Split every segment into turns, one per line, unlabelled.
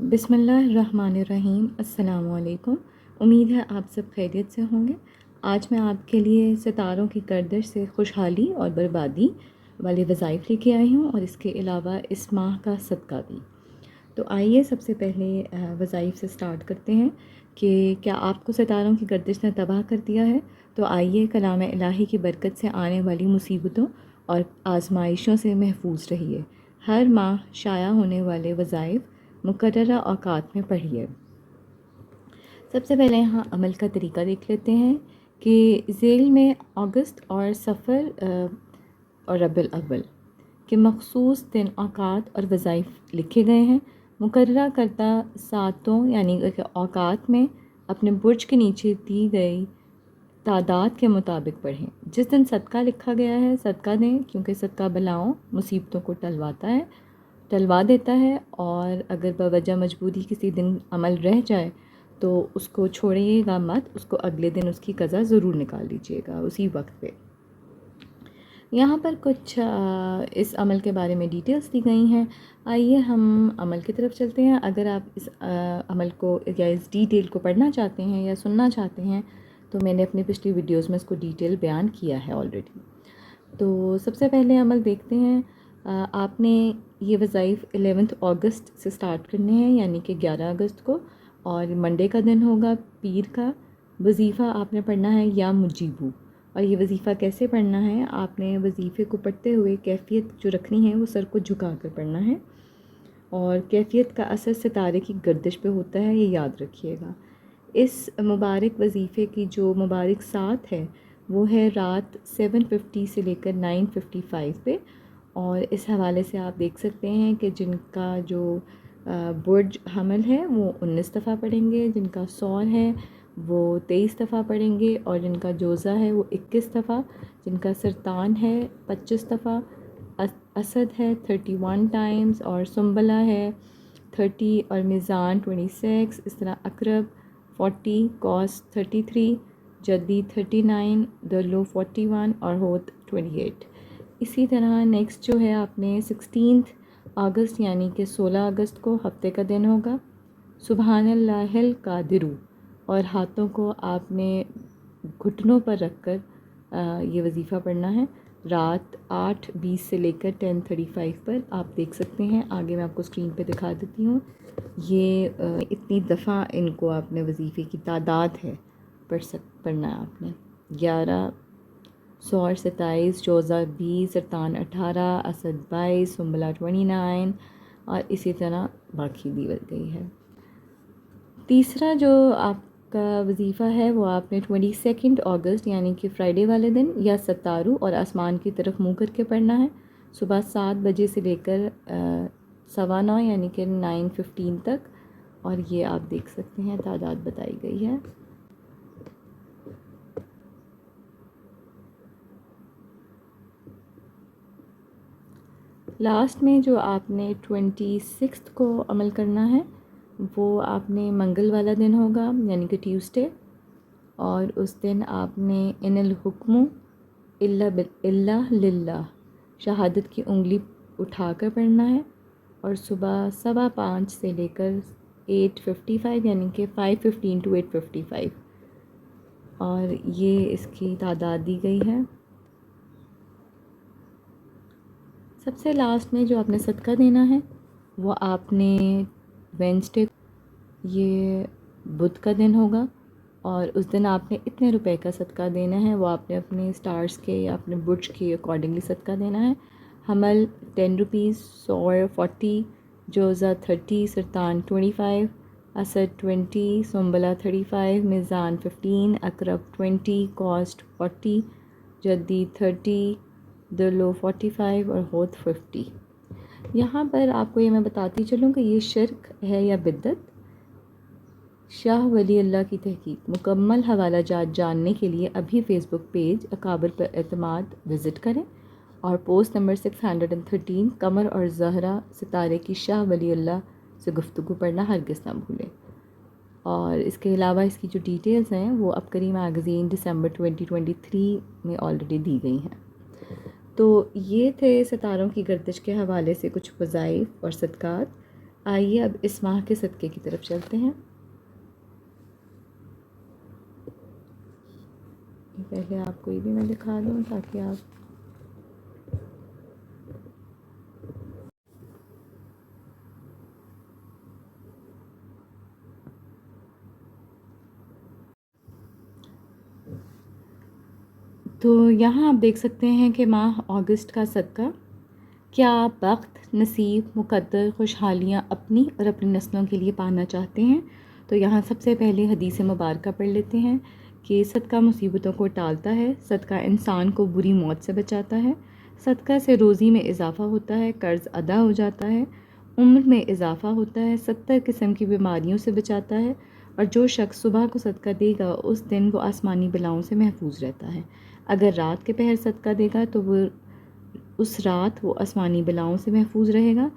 بسم اللہ الرحمن الرحیم۔ السلام علیکم۔ امید ہے آپ سب خیریت سے ہوں گے۔ آج میں آپ کے لیے ستاروں کی گردش سے خوشحالی اور بربادی والے وظائف لے کے آئی ہوں، اور اس کے علاوہ اس ماہ کا صدقہ بھی۔ تو آئیے سب سے پہلے وظائف سے سٹارٹ کرتے ہیں کہ کیا آپ کو ستاروں کی گردش نے تباہ کر دیا ہے؟ تو آئیے کلام الہی کی برکت سے آنے والی مصیبتوں اور آزمائشوں سے محفوظ رہیے۔ ہر ماہ شائع ہونے والے وظائف مقررہ اوقات میں پڑھیے۔ سب سے پہلے یہاں عمل کا طریقہ دیکھ لیتے ہیں کہ ذیل میں اگست اور صفر اور ربیع الاول کے مخصوص دن، اوقات اور وظائف لکھے گئے ہیں۔ مقررہ کردہ ساعتوں یعنی کہ اوقات میں اپنے برج کے نیچے دی گئی تعداد کے مطابق پڑھیں۔ جس دن صدقہ لکھا گیا ہے صدقہ دیں، کیونکہ صدقہ بلاؤں مصیبتوں کو ٹلوا دیتا ہے، اور اگر بوجہ مجبوری کسی دن عمل رہ جائے تو اس کو چھوڑیے گا مت، اس کو اگلے دن اس کی قضا ضرور نکال لیجیے گا اسی وقت پہ۔ یہاں پر کچھ اس عمل کے بارے میں ڈیٹیلز دی گئی ہیں۔ آئیے ہم عمل کی طرف چلتے ہیں۔ اگر آپ اس عمل کو یا اس ڈیٹیل کو پڑھنا چاہتے ہیں یا سننا چاہتے ہیں تو میں نے اپنی پچھلی ویڈیوز میں اس کو ڈیٹیل بیان کیا ہے آلریڈی۔ تو سب سے پہلے عمل دیکھتے ہیں۔ آپ نے یہ وظائف 11 اگست سے سٹارٹ کرنے ہیں، یعنی کہ 11 اگست کو، اور منڈے کا دن ہوگا، پیر کا۔ وظیفہ آپ نے پڑھنا ہے یا مجیبو۔ اور یہ وظیفہ کیسے پڑھنا ہے؟ آپ نے وظیفے کو پڑھتے ہوئے کیفیت جو رکھنی ہے وہ سر کو جھکا کر پڑھنا ہے، اور کیفیت کا اثر ستارے کی گردش پہ ہوتا ہے، یہ یاد رکھیے گا۔ اس مبارک وظیفے کی جو مبارک ساعت ہے وہ ہے رات 7:50 سے لے کر 9:55 پہ، اور اس حوالے سے آپ دیکھ سکتے ہیں کہ جن کا جو برج حمل ہے وہ 19 دفعہ پڑھیں گے، جن کا سور ہے وہ 23 دفعہ پڑھیں گے، اور جن کا جوزہ ہے وہ 21 دفعہ، جن کا سرطان ہے 25 دفعہ، اسد ہے 31 ٹائمز، اور سنبلہ ہے 30، اور میزان 26، اس طرح اقرب 40، قوس 33، جدی 39، دلو 41 اور ہوت 28۔ اسی طرح نیکسٹ جو ہے آپ نے 16 اگست یعنی کہ 16 اگست کو ہفتے کا دن ہوگا، سبحان اللہ القادر، اور ہاتھوں کو آپ نے گھٹنوں پر رکھ کر یہ وظیفہ پڑھنا ہے رات 8:20 سے لے کر 10:35 پر۔ آپ دیکھ سکتے ہیں، آگے میں آپ کو اسکرین پہ دکھا دیتی ہوں، یہ اتنی دفعہ ان کو آپ نے وظیفے کی تعداد ہے پڑھنا ہے آپ نے۔ 11، سور 27، جوزہ 20، سرطان 18، اسد 22، سنبلہ 29، اور اسی طرح باقی دی گئی ہے۔ تیسرا جو آپ کا وظیفہ ہے وہ آپ نے 22 اگست یعنی کہ فرائیڈے والے دن یا ستارو اور آسمان کی طرف منہ کر کے پڑھنا ہے، صبح 7 بجے سے لے کر 9:15 یعنی کہ 9:15 تک، اور یہ آپ دیکھ سکتے ہیں تعداد بتائی گئی ہے۔ لاسٹ میں جو آپ نے 26 کو عمل کرنا ہے وہ آپ نے منگل والا دن ہوگا یعنی کہ ٹیوزڈے، اور اس دن آپ نے ان الحکم الا للہ شہادت کی انگلی اٹھا کر پڑھنا ہے، اور صبح 5:15 سے لے کر 8:55 یعنی کہ 5:15 to 8:55، اور یہ اس کی تعداد دی گئی ہے۔ سب سے لاسٹ میں جو آپ نے صدقہ دینا ہے وہ آپ نے وینسڈے، یہ بدھ کا دن ہوگا، اور اس دن آپ نے اتنے روپے کا صدقہ دینا ہے، وہ آپ نے اپنے سٹارز کے یا اپنے برج کے اکارڈنگلی صدقہ دینا ہے۔ حمل 10 روپیز، سور 40، جوزہ 30، سرطان 25، اسد 20، سنبلہ 35، میزان 15، اقرب 20، کاسٹ 40، جدی 30، دلو 45 اور ہوت 50۔ یہاں پر آپ کو یہ میں بتاتی چلوں کہ یہ شرک ہے یا بدعت۔ شاہ ولی اللہ کی تحقیق مکمل حوالہ جات جاننے کے لیے ابھی فیس بک پیج اکابر پر اعتماد وزٹ کریں، اور پوسٹ نمبر 613 قمر اور زہرہ ستارے کی شاہ ولی اللہ سے گفتگو پڑھنا ہرگز نہ بھولیں۔ اور اس کے علاوہ اس کی جو ڈیٹیلز ہیں وہ عبقری میگزین دسمبر 2023 میں آلریڈی دی گئی ہیں۔ تو یہ تھے ستاروں کی گردش کے حوالے سے کچھ وظائف اور صدقات۔ آئیے اب اس ماہ کے صدقے کی طرف چلتے ہیں۔ پہلے آپ کو یہ بھی میں دکھا دوں تاکہ آپ تو یہاں آپ دیکھ سکتے ہیں کہ ماہ اگست کا صدقہ، کیا آپ بخت، نصیب، مقدر، خوشحالیاں اپنی اور اپنی نسلوں کے لیے پانا چاہتے ہیں؟ تو یہاں سب سے پہلے حدیث مبارکہ پڑھ لیتے ہیں کہ صدقہ مصیبتوں کو ٹالتا ہے، صدقہ انسان کو بری موت سے بچاتا ہے، صدقہ سے روزی میں اضافہ ہوتا ہے، قرض ادا ہو جاتا ہے، عمر میں اضافہ ہوتا ہے، 70 قسم کی بیماریوں سے بچاتا ہے، اور جو شخص صبح کو صدقہ دے گا اس دن وہ آسمانی بلاؤں سے محفوظ رہتا ہے۔ اگر رات کے پہر صدقہ دے گا تو وہ اس رات وہ آسمانی بلاؤں سے محفوظ رہے گا۔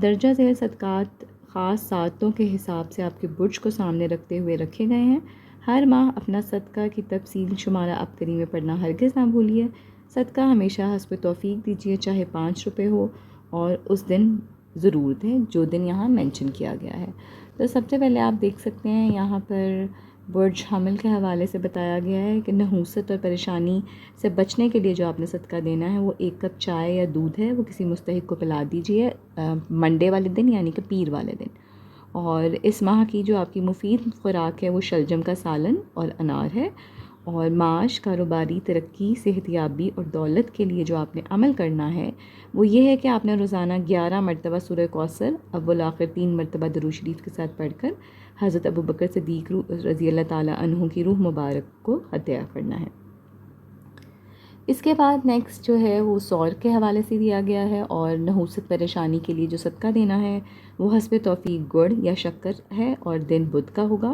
درجہ ذیل صدقات خاص ساعتوں کے حساب سے آپ کے برج کو سامنے رکھتے ہوئے رکھے گئے ہیں۔ ہر ماہ اپنا صدقہ کی تفصیل شمارہ ابتری میں پڑھنا ہرگز نہ بھولیے۔ صدقہ ہمیشہ حسب توفیق دیجیے، چاہے 5 روپے ہو، اور اس دن ضرور دیں جو دن یہاں مینشن کیا گیا ہے۔ تو سب سے پہلے آپ دیکھ سکتے ہیں یہاں پر برج حمل کے حوالے سے بتایا گیا ہے کہ نحوست اور پریشانی سے بچنے کے لیے جو آپ نے صدقہ دینا ہے وہ 1 کپ چائے یا دودھ ہے وہ کسی مستحق کو پلا دیجیے منڈے والے دن، یعنی کہ پیر والے دن۔ اور اس ماہ کی جو آپ کی مفید خوراک ہے وہ شلجم کا سالن اور انار ہے۔ اور معاش، کاروباری ترقی، صحت یابی اور دولت کے لیے جو آپ نے عمل کرنا ہے وہ یہ ہے کہ آپ نے روزانہ 11 مرتبہ سورہ کوثر اول آخر 3 مرتبہ درود شریف کے ساتھ پڑھ کر حضرت ابوبکر صدیق رضی اللہ تعالیٰ عنہ کی روح مبارک کو عطیہ کرنا ہے۔ اس کے بعد نیکسٹ جو ہے وہ سور کے حوالے سے دیا گیا ہے، اور نحوست پریشانی کے لیے جو صدقہ دینا ہے وہ حسب توفیق گڑ یا شکر ہے اور دن بدھ کا ہوگا۔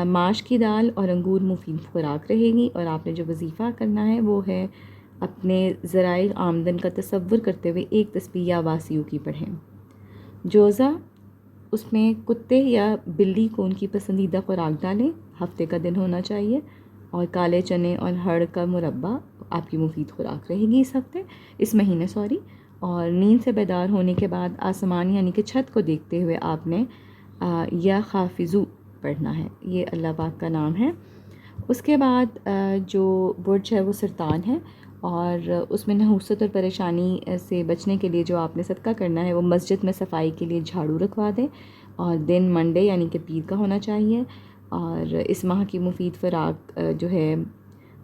ماش کی دال اور انگور مفید خوراک رہے گی، اور آپ نے جو وظیفہ کرنا ہے وہ ہے اپنے ذرائع آمدن کا تصور کرتے ہوئے 1 تسبیح یا واسیوں کی پڑھیں۔ جوزہ، اس میں کتے یا بلی کو ان کی پسندیدہ خوراک ڈالیں، ہفتے کا دن ہونا چاہیے۔ اور کالے چنے اور ہڑ کا مربع آپ کی مفید خوراک رہے گی اس مہینے اور نیند سے بیدار ہونے کے بعد آسمان یعنی کہ چھت کو دیکھتے ہوئے آپ نے یا خافضو پڑھنا ہے، یہ اللہ پاک کا نام ہے۔ اس کے بعد جو برج ہے وہ سرطان ہے، اور اس میں نحوست اور پریشانی سے بچنے کے لیے جو آپ نے صدقہ کرنا ہے وہ مسجد میں صفائی کے لیے جھاڑو رکھوا دیں، اور دن منڈے یعنی کہ پیر کا ہونا چاہیے۔ اور اس ماہ کی مفید خوراک جو ہے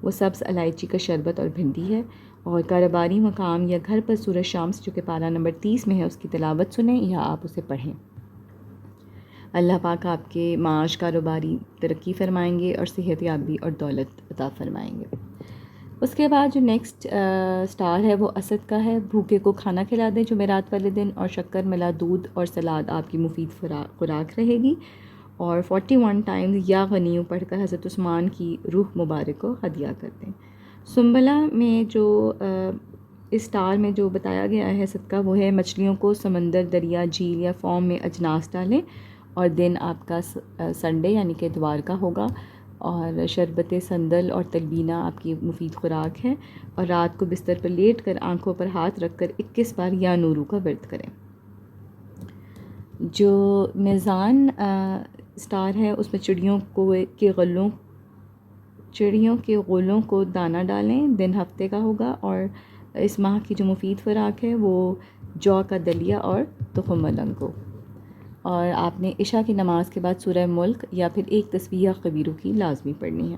وہ سبز الائچی کا شربت اور بھنڈی ہے۔ اور کاروباری مقام یا گھر پر سورہ شمس جو کہ پارہ نمبر 30 میں ہے اس کی تلاوت سنیں یا آپ اسے پڑھیں۔ اللہ پاک آپ کے معاش، کاروباری ترقی فرمائیں گے اور صحت یابی اور دولت عطا فرمائیں گے۔ اس کے بعد جو نیکسٹ سٹار ہے وہ اسد کا ہے، بھوکے کو کھانا کھلا دیں جمعرات والے دن، اور شکر ملا دودھ اور سلاد آپ کی مفید خوراک رہے گی۔ اور 41 ٹائمز یا غنیوں پڑھ کر حضرت عثمان کی روح مبارک کو ہدیہ کر دیں۔ سنبلہ میں جو اس سٹار میں جو بتایا گیا ہے صدقہ وہ ہے مچھلیوں کو سمندر، دریا، جھیل یا فارم میں اجناس ڈالیں، اور دن آپ کا سنڈے یعنی کہ اتوار کا ہوگا، اور شربت سندل اور تلبینہ آپ کی مفید خوراک ہے، اور رات کو بستر پر لیٹ کر آنکھوں پر ہاتھ رکھ کر 21 بار یا نورو کا ورد کریں۔ جو میزان سٹار ہے اس میں چڑیوں کے غولوں کو دانہ ڈالیں، دن ہفتے کا ہوگا، اور اس ماہ کی جو مفید خوراک ہے وہ جو کا دلیہ اور تخم ملنگ کو۔ اور آپ نے عشاء کی نماز کے بعد سورہ ملک یا پھر 1 تسبیح یا قبیرو کی لازمی پڑھنی ہے۔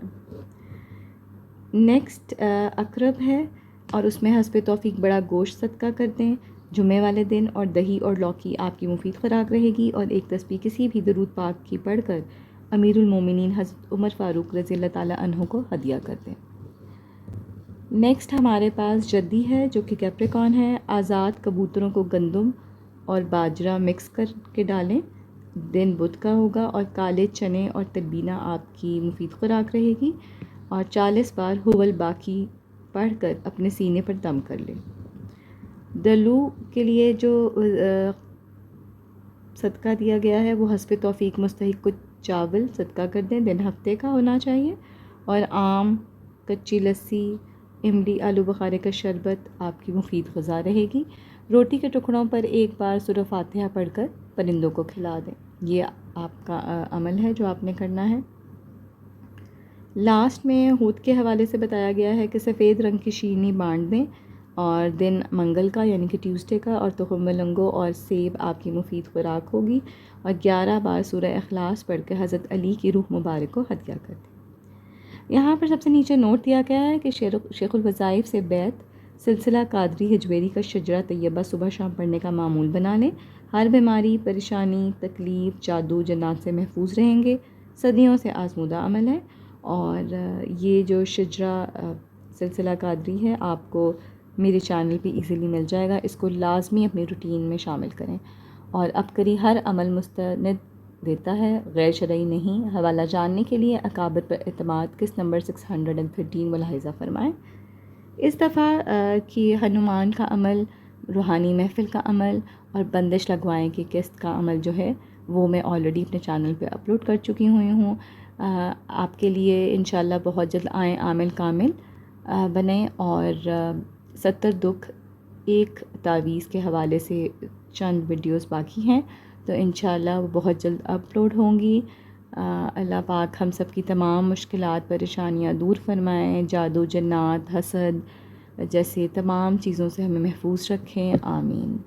نیکسٹ اقرب ہے، اور اس میں حسب توفیق بڑا گوشت صدقہ کر دیں جمعے والے دن، اور دہی اور لوکی آپ کی مفید خوراک رہے گی، اور 1 تسبیح کسی بھی درود پاک کی پڑھ کر امیر المومنین حضرت عمر فاروق رضی اللہ تعالیٰ عنہ کو ہدیہ کر دیں۔ نیکسٹ ہمارے پاس جدی ہے جو کہ کیپریکان ہے، آزاد کبوتروں کو گندم اور باجرہ مکس کر کے ڈالیں، دن بدھ کا ہوگا، اور کالے چنے اور تلبینہ آپ کی مفید خوراک رہے گی، اور 40 بار ہول باقی پڑھ کر اپنے سینے پر دم کر لیں۔ دلو کے لیے جو صدقہ دیا گیا ہے وہ حسب توفیق مستحق کو چاول صدقہ کر دیں، دن ہفتے کا ہونا چاہیے، اور آم، کچی لسی، املی، آلو بخارے کا شربت آپ کی مفید غذا رہے گی۔ روٹی کے ٹکڑوں پر ایک بار سورہ فاتحہ پڑھ کر پرندوں کو کھلا دیں. یہ آپ کا عمل ہے جو آپ نے کرنا ہے. لاسٹ میں ہود کے حوالے سے بتایا گیا ہے کہ سفید رنگ کی شیرنی بانٹ دیں اور دن منگل کا یعنی کہ ٹیوزڈے کا، اور تخم ملنگو اور سیب آپ کی مفید خوراک ہوگی، اور 11 بار سورہ اخلاص پڑھ کے حضرت علی کی روح مبارک کو ہدیہ کر دیں. یہاں پر سب سے نیچے نوٹ دیا گیا ہے کہ شیخ الوظائف سے بیعت سلسلہ قادری ہجویری کا شجرہ طیبہ صبح شام پڑھنے کا معمول بنا لیں. ہر بیماری، پریشانی، تکلیف، جادو، جنات سے محفوظ رہیں گے. صدیوں سے آزمودہ عمل ہے، اور یہ جو شجرہ سلسلہ قادری ہے آپ کو میرے چینل پہ ایزیلی مل جائے گا. اس کو لازمی اپنی روٹین میں شامل کریں. اور ابکری ہر عمل مستند دیتا ہے، غیر شرعی نہیں. حوالہ جاننے کے لیے اکابر پر اعتماد قسط نمبر 613 ملاحظہ فرمائیں. اس دفعہ کی ہنومان کا عمل، روحانی محفل کا عمل اور بندش لگوائیں کی قسط کا عمل جو ہے وہ میں آلریڈی اپنے چینل پہ اپلوڈ کر چکی ہوں. آپ کے لیے انشاءاللہ بہت جلد آئیں عامل کامل بنیں. اور 70 دکھ ایک تعویذ کے حوالے سے چند ویڈیوز باقی ہیں، تو انشاءاللہ وہ بہت جلد اپلوڈ ہوں گی. اللہ پاک ہم سب کی تمام مشکلات پریشانیاں دور فرمائیں، جادو جنات حسد جیسے تمام چیزوں سے ہمیں محفوظ رکھیں. آمین.